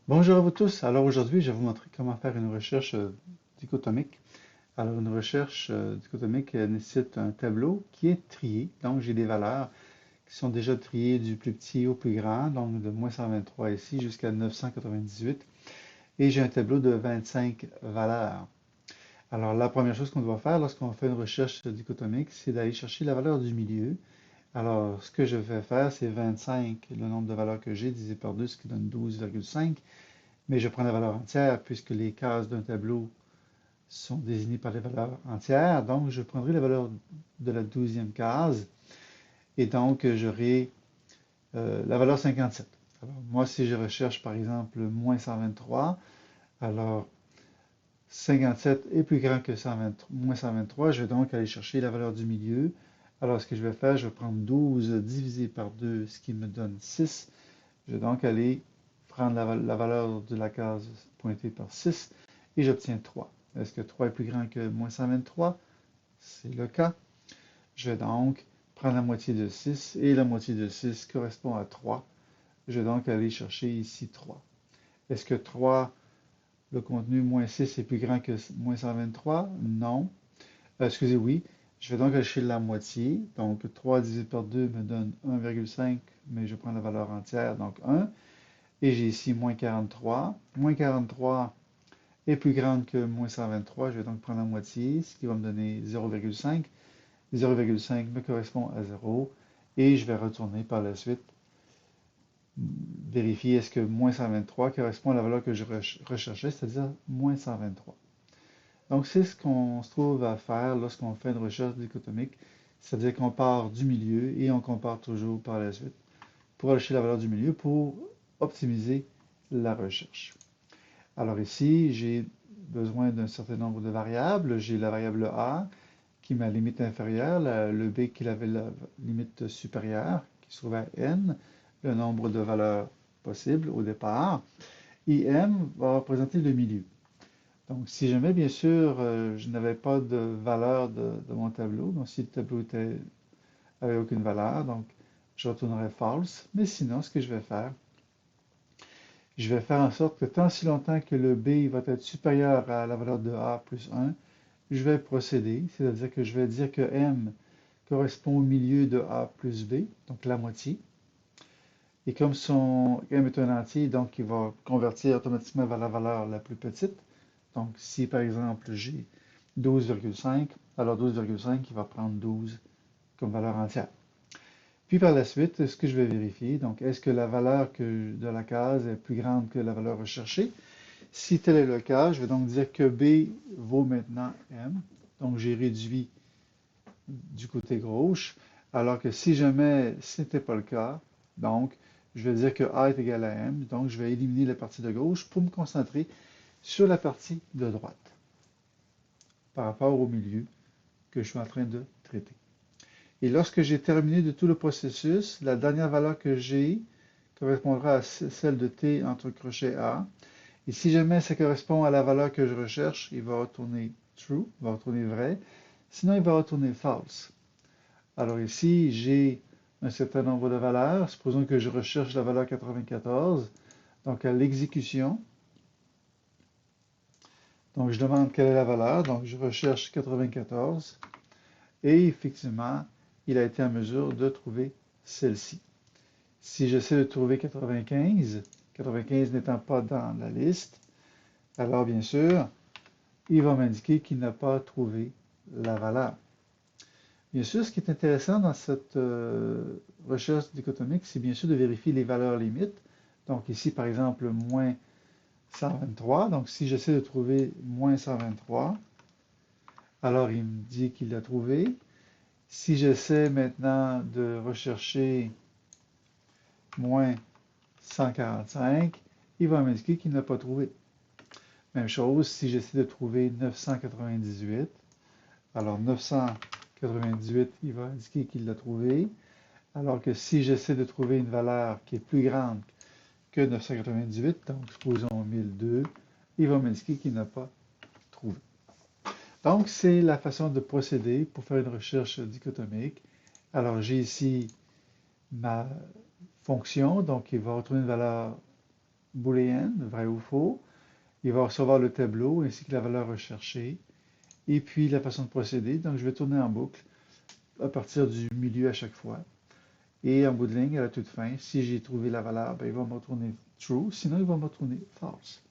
Bonjour à vous tous. Alors aujourd'hui, je vais vous montrer comment faire une recherche dichotomique. Alors une recherche dichotomique nécessite un tableau qui est trié. Donc j'ai des valeurs qui sont déjà triées du plus petit au plus grand, donc de moins 123 ici jusqu'à 998. Et j'ai un tableau de 25 valeurs. Alors la première chose qu'on doit faire lorsqu'on fait une recherche dichotomique, c'est d'aller chercher la valeur du milieu. Alors ce que je vais faire, c'est 25, le nombre de valeurs que j'ai, divisé par 2, ce qui donne 12,5. Mais je prends la valeur entière puisque les cases d'un tableau sont désignées par les valeurs entières. Donc, je prendrai la valeur de la 12e case et donc j'aurai la valeur 57. Alors, moi, si je recherche par exemple moins 123, alors 57 est plus grand que 120, moins 123. Je vais donc aller chercher la valeur du milieu. Alors, ce que je vais faire, je vais prendre 12 divisé par 2, ce qui me donne 6. Je vais donc aller prendre la valeur de la case pointée par 6 et j'obtiens 3. Est-ce que 3 est plus grand que moins 123? C'est le cas. Je vais donc prendre la moitié de 6 et la moitié de 6 correspond à 3. Je vais donc aller chercher ici 3. Est-ce que 3, le contenu moins 6 est plus grand que moins 123? Non. Excusez, oui. Je vais donc aller chercher la moitié. Donc 3 divisé par 2 me donne 1,5, mais je prends la valeur entière, donc 1. Et j'ai ici moins 43. Moins 43 est plus grande que moins 123. Je vais donc prendre la moitié, ce qui va me donner 0,5. 0,5 me correspond à 0. Et je vais retourner par la suite vérifier est-ce que moins 123 correspond à la valeur que je recherchais, c'est-à-dire moins 123. Donc c'est ce qu'on se trouve à faire lorsqu'on fait une recherche dichotomique, c'est-à-dire qu'on part du milieu et on compare toujours par la suite pour aller chercher la valeur du milieu pour optimiser la recherche. Alors ici, j'ai besoin d'un certain nombre de variables. J'ai la variable A qui est ma limite inférieure, le B qui est la limite supérieure, qui se trouve à n, le nombre de valeurs possibles au départ. Et M va représenter le milieu. Donc si jamais, bien sûr, je n'avais pas de valeur de mon tableau, donc si le tableau avait aucune valeur, donc je retournerais false. Mais sinon, ce que je vais faire en sorte que tant si longtemps que le B va être supérieur à la valeur de A plus 1, je vais procéder, c'est-à-dire que je vais dire que M correspond au milieu de A plus B, donc la moitié. Et comme son M est un entier, donc il va convertir automatiquement vers la valeur la plus petite. Donc si par exemple j'ai 12,5, alors 12,5 il va prendre 12 comme valeur entière. Puis par la suite, ce que je vais vérifier, donc est-ce que la valeur de la case est plus grande que la valeur recherchée? Si tel est le cas, je vais donc dire que B vaut maintenant M. Donc j'ai réduit du côté gauche, alors que si jamais ce n'était pas le cas, donc je vais dire que A est égal à M, donc je vais éliminer la partie de gauche pour me concentrer sur la partie de droite par rapport au milieu que je suis en train de traiter. Et lorsque j'ai terminé de tout le processus, la dernière valeur que j'ai correspondra à celle de T entre crochet A. Et si jamais ça correspond à la valeur que je recherche, il va retourner true, il va retourner vrai. Sinon, il va retourner false. Alors ici, j'ai un certain nombre de valeurs. Supposons que je recherche la valeur 94. Donc à l'exécution, donc je demande quelle est la valeur. Donc je recherche 94. Et effectivement, il a été en mesure de trouver celle-ci. Si j'essaie de trouver 95, 95 n'étant pas dans la liste, alors bien sûr, il va m'indiquer qu'il n'a pas trouvé la valeur. Bien sûr, ce qui est intéressant dans cette recherche dichotomique, c'est bien sûr de vérifier les valeurs limites. Donc ici, par exemple, moins 123. Donc si j'essaie de trouver moins 123, alors il me dit qu'il l'a trouvé. Si j'essaie maintenant de rechercher moins 145, il va m'indiquer qu'il n'a pas trouvé. Même chose si j'essaie de trouver 998. Alors 998, il va indiquer qu'il l'a trouvé. Alors que si j'essaie de trouver une valeur qui est plus grande que 998, donc supposons 1002, il va m'indiquer qu'il n'a pas trouvé. Donc c'est la façon de procéder pour faire une recherche dichotomique. Alors j'ai ici ma fonction, donc il va retrouver une valeur booléenne, vrai ou faux. Il va recevoir le tableau ainsi que la valeur recherchée. Et puis la façon de procéder. Donc je vais tourner en boucle à partir du milieu à chaque fois. Et en bout de ligne, à la toute fin, si j'ai trouvé la valeur, ben, il va me retourner true, sinon il va me retourner false.